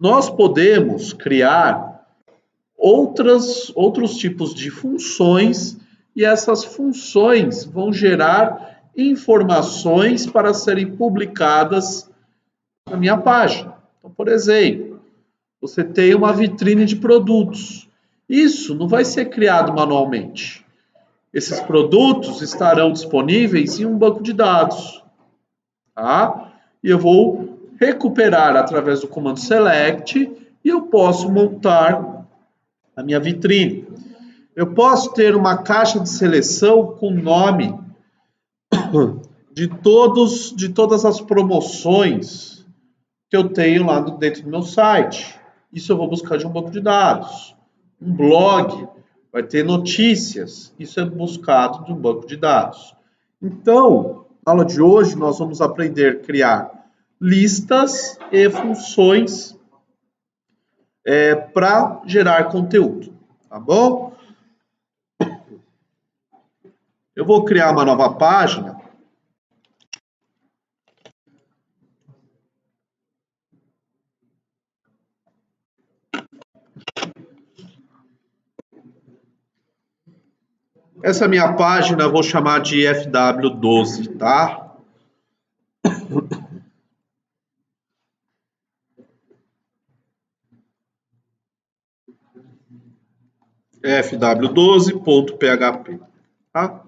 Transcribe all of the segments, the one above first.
Nós podemos criar outros tipos de funções e essas funções vão gerar informações para serem publicadas na minha página. Então, por exemplo, você tem uma vitrine de produtos. Isso não vai ser criado manualmente. Esses produtos estarão disponíveis em um banco de dados, tá? E eu vou recuperar através do comando select e eu posso montar a minha vitrine. Eu posso ter uma caixa de seleção com nome de todas as promoções que eu tenho lá dentro do meu site. Isso eu vou buscar de um banco de dados. Um blog vai ter notícias. Isso é buscado de um banco de dados. Então, na aula de hoje, nós vamos aprender a criar listas e funções para gerar conteúdo, tá bom? Eu vou criar uma nova página. Essa minha página eu vou chamar de FW12, tá? fw12.php, tá?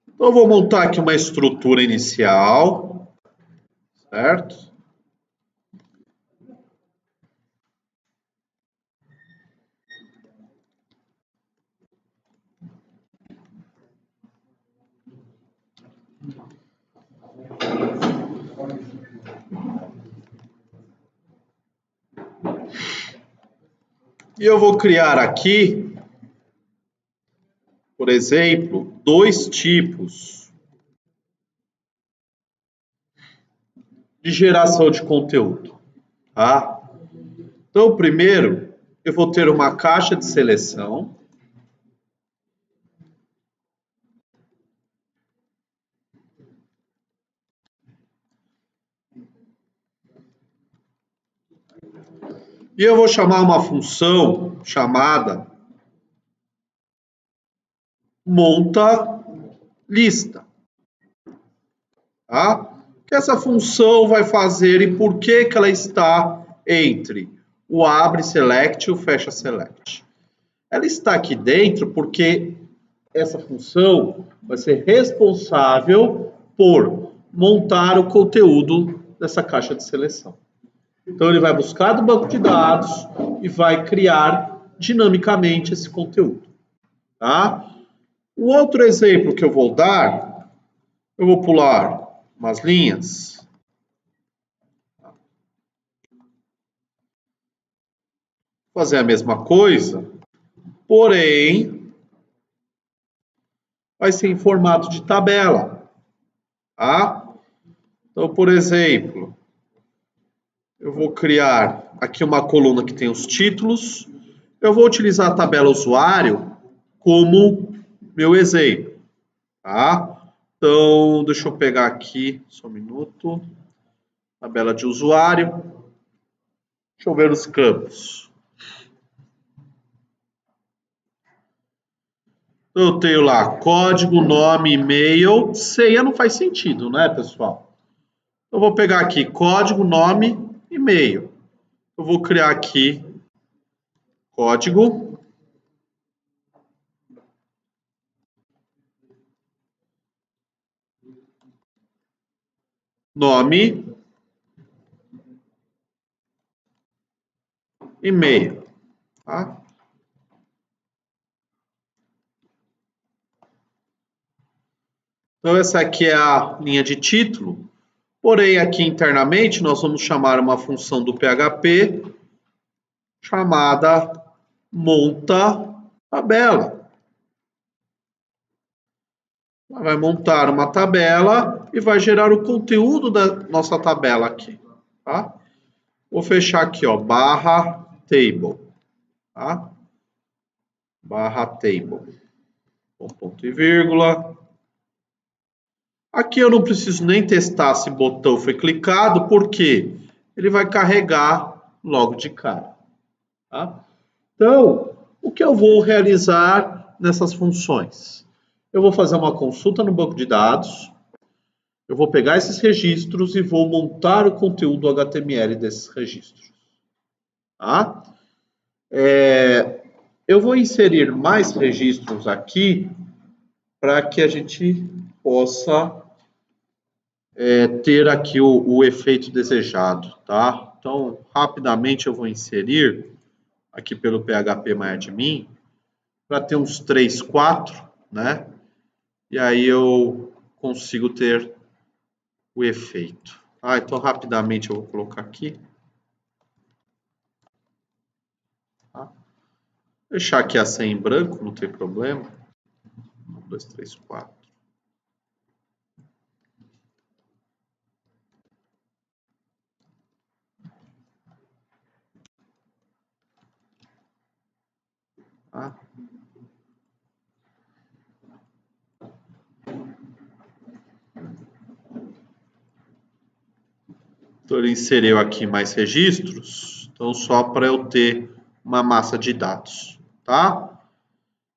Então, eu vou montar aqui uma estrutura inicial, certo? E eu vou criar aqui, por exemplo, dois tipos de geração de conteúdo, tá? Então, primeiro, eu vou ter uma caixa de seleção. E eu vou chamar uma função chamada monta lista, tá? Que essa função vai fazer e por que ela está entre o abre select e o fecha select. Ela está aqui dentro porque essa função vai ser responsável por montar o conteúdo dessa caixa de seleção. Então, ele vai buscar do banco de dados e vai criar dinamicamente esse conteúdo, tá? Um outro exemplo que eu vou dar, eu vou pular umas linhas. Fazer a mesma coisa, porém, vai ser em formato de tabela, tá? Então, por exemplo, eu vou criar aqui uma coluna que tem os títulos. Eu vou utilizar a tabela usuário como meu exemplo, tá? Então, deixa eu pegar aqui, só um minuto. Tabela de usuário. Deixa eu ver os campos. Eu tenho lá código, nome, e-mail. Senha não faz sentido, né, pessoal? Eu vou pegar aqui código, nome, e-mail. Eu vou criar aqui código, nome, e-mail, tá? Então, essa aqui é a linha de título. Porém, aqui internamente, nós vamos chamar uma função do PHP chamada monta tabela. Ela vai montar uma tabela e vai gerar o conteúdo da nossa tabela aqui, tá? Vou fechar aqui, ó, barra table, tá? Barra table, com ponto e vírgula. Aqui eu não preciso nem testar se o botão foi clicado, porque ele vai carregar logo de cara. Tá? Então, o que eu vou realizar nessas funções? Eu vou fazer uma consulta no banco de dados, eu vou pegar esses registros e vou montar o conteúdo HTML desses registros. Tá? Eu vou inserir mais registros aqui para que a gente possa ter aqui o efeito desejado. Tá? Então, rapidamente eu vou inserir aqui pelo phpMyAdmin para ter uns 3, 4, né? E aí eu consigo ter o efeito. Então, rapidamente eu vou colocar aqui. Tá? Deixar aqui a senha em branco, não tem problema. 1, 2, 3, 4. Tá? Então, ele inseriu aqui mais registros. Então, só para eu ter uma massa de dados. Tá?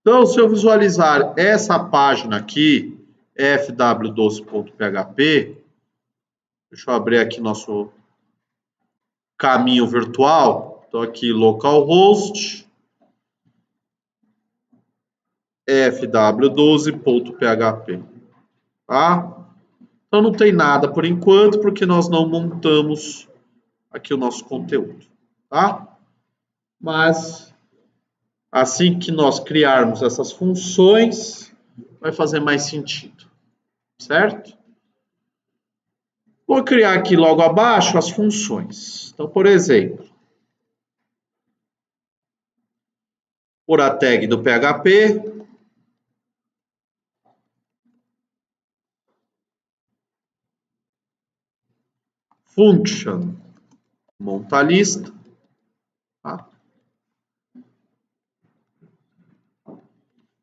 Então, se eu visualizar essa página aqui, fw12.php, deixa eu abrir aqui nosso caminho virtual. Então, aqui, localhost, fw12.php. Tá? Então, não tem nada por enquanto, porque nós não montamos aqui o nosso conteúdo. Tá? Mas, assim que nós criarmos essas funções, vai fazer mais sentido. Certo? Vou criar aqui logo abaixo as funções. Então, por exemplo, por a tag do PHP, function monta lista, tá?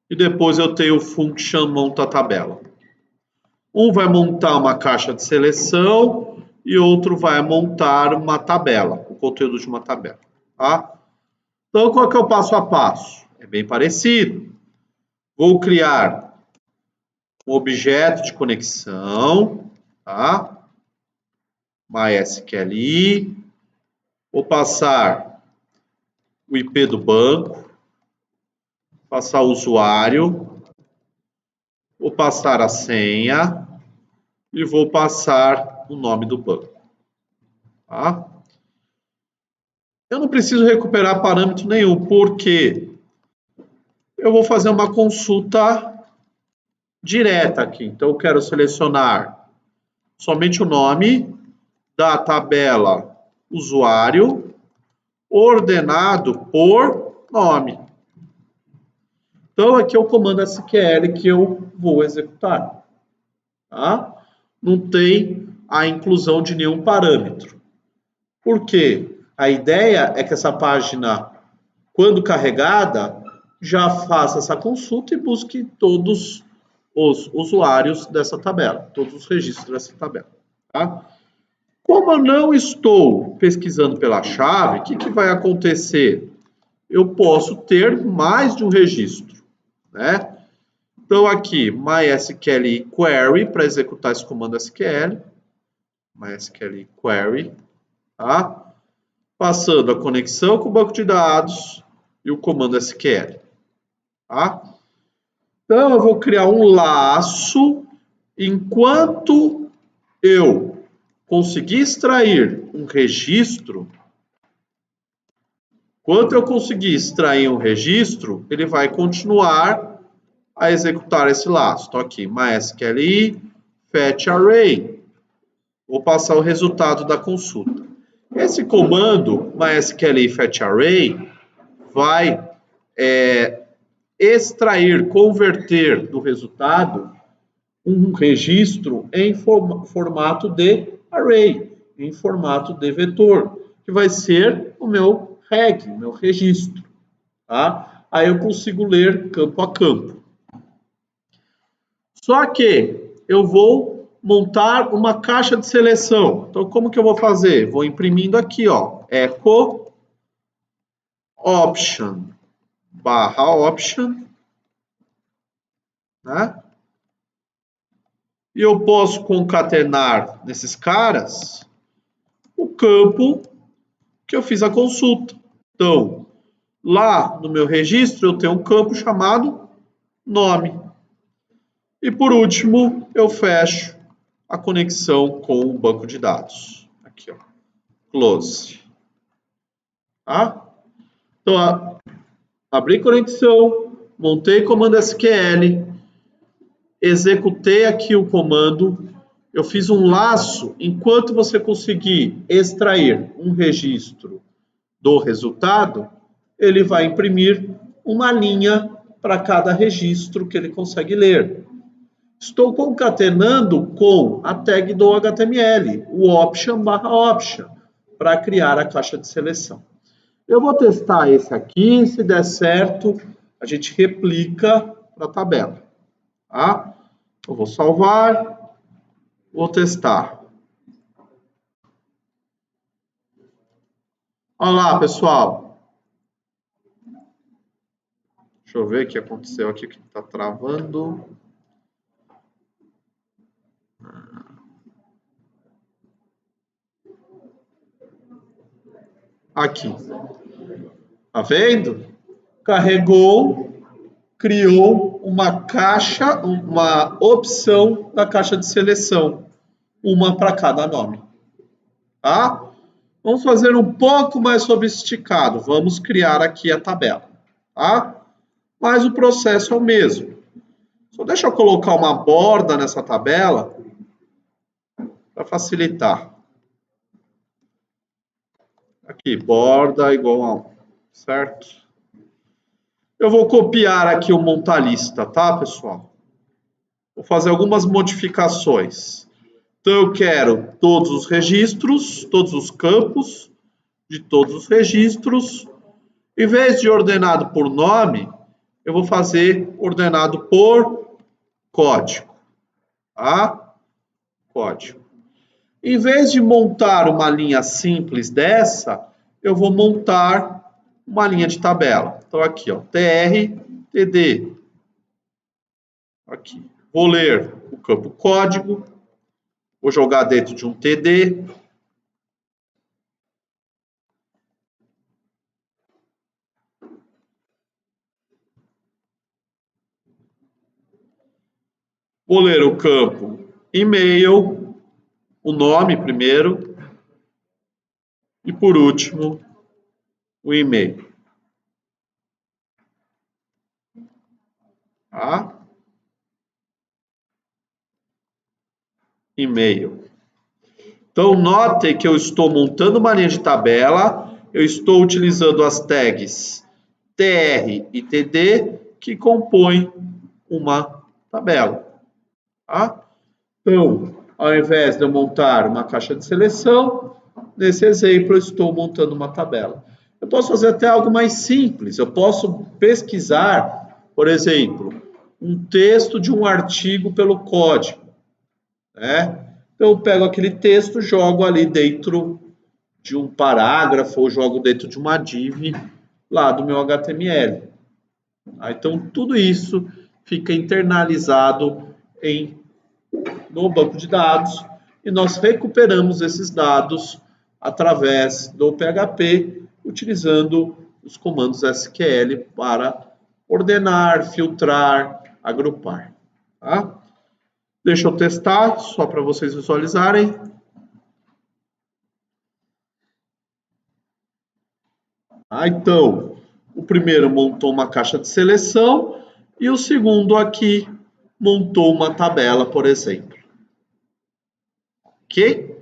E depois eu tenho function monta tabela. Um vai montar uma caixa de seleção e outro vai montar uma tabela, o conteúdo de uma tabela, tá? Então, qual que é o passo a passo? É bem parecido. Vou criar um objeto de conexão, tá? MySQLi, vou passar o IP do banco, passar o usuário, vou passar a senha e vou passar o nome do banco. Tá? Eu não preciso recuperar parâmetro nenhum, porque eu vou fazer uma consulta direta aqui. Então, eu quero selecionar somente o nome da tabela usuário, ordenado por nome. Então, aqui é o comando SQL que eu vou executar. Tá? Não tem a inclusão de nenhum parâmetro. Por quê? A ideia é que essa página, quando carregada, já faça essa consulta e busque todos os usuários dessa tabela, todos os registros dessa tabela. Tá? Como eu não estou pesquisando pela chave, o que vai acontecer? Eu posso ter mais de um registro, né? Então, aqui, MySQL query, para executar esse comando SQL. MySQL query, tá? Passando a conexão com o banco de dados e o comando SQL, tá? Então, eu vou criar um laço. Enquanto eu conseguir extrair um registro, enquanto eu conseguir extrair um registro, ele vai continuar a executar esse laço. Então, aqui, MySQL fetch array. Vou passar o resultado da consulta. Esse comando, MySQL fetch array, vai extrair, converter do resultado um registro em formato de array, em formato de vetor, que vai ser o meu reg, o meu registro. Tá? Aí eu consigo ler campo a campo. Só que eu vou montar uma caixa de seleção. Então, como que eu vou fazer? Vou imprimindo aqui, ó, echo option barra option, né? E eu posso concatenar nesses caras o campo que eu fiz a consulta. Então, lá no meu registro, eu tenho um campo chamado nome. E por último, eu fecho a conexão com o banco de dados. Aqui, ó, close. Tá? Então, abri conexão, montei comando SQL, executei aqui o comando, eu fiz um laço. Enquanto você conseguir extrair um registro do resultado, ele vai imprimir uma linha para cada registro que ele consegue ler. Estou concatenando com a tag do HTML, o option barra option, para criar a caixa de seleção. Eu vou testar esse aqui, se der certo, a gente replica para a tabela. Tá? Eu vou salvar, vou testar. Olha lá, pessoal. Deixa eu ver o que aconteceu aqui, que está travando. Aqui. Tá vendo? Carregou, criou uma caixa, uma opção da caixa de seleção. Uma para cada nome. Tá? Vamos fazer um pouco mais sofisticado. Vamos criar aqui a tabela. Tá? Mas o processo é o mesmo. Só deixa eu colocar uma borda nessa tabela para facilitar. Aqui, borda igual a 1, certo? Eu vou copiar aqui o montalista, tá, pessoal? Vou fazer algumas modificações. Então, eu quero todos os registros, todos os campos de todos os registros. Em vez de ordenado por nome, eu vou fazer ordenado por código, tá? Código. Em vez de montar uma linha simples dessa, eu vou montar uma linha de tabela. Então, aqui, ó, tr, td. Aqui. Vou ler o campo código, vou jogar dentro de um td. Vou ler o campo e-mail, o nome primeiro, e por último, o e-mail. Tá? E-mail. Então, note que eu estou montando uma linha de tabela, eu estou utilizando as tags tr e td, que compõem uma tabela. Tá? Então, ao invés de eu montar uma caixa de seleção, nesse exemplo eu estou montando uma tabela. Eu posso fazer até algo mais simples, eu posso pesquisar, por exemplo, um texto de um artigo pelo código, né? Então, eu pego aquele texto, jogo ali dentro de um parágrafo, ou jogo dentro de uma div lá do meu HTML. Então, tudo isso fica internalizado no banco de dados e nós recuperamos esses dados através do PHP, utilizando os comandos SQL para ordenar, filtrar, agrupar. Tá? Deixa eu testar, só para vocês visualizarem. Então, o primeiro montou uma caixa de seleção e o segundo aqui montou uma tabela, por exemplo. Ok?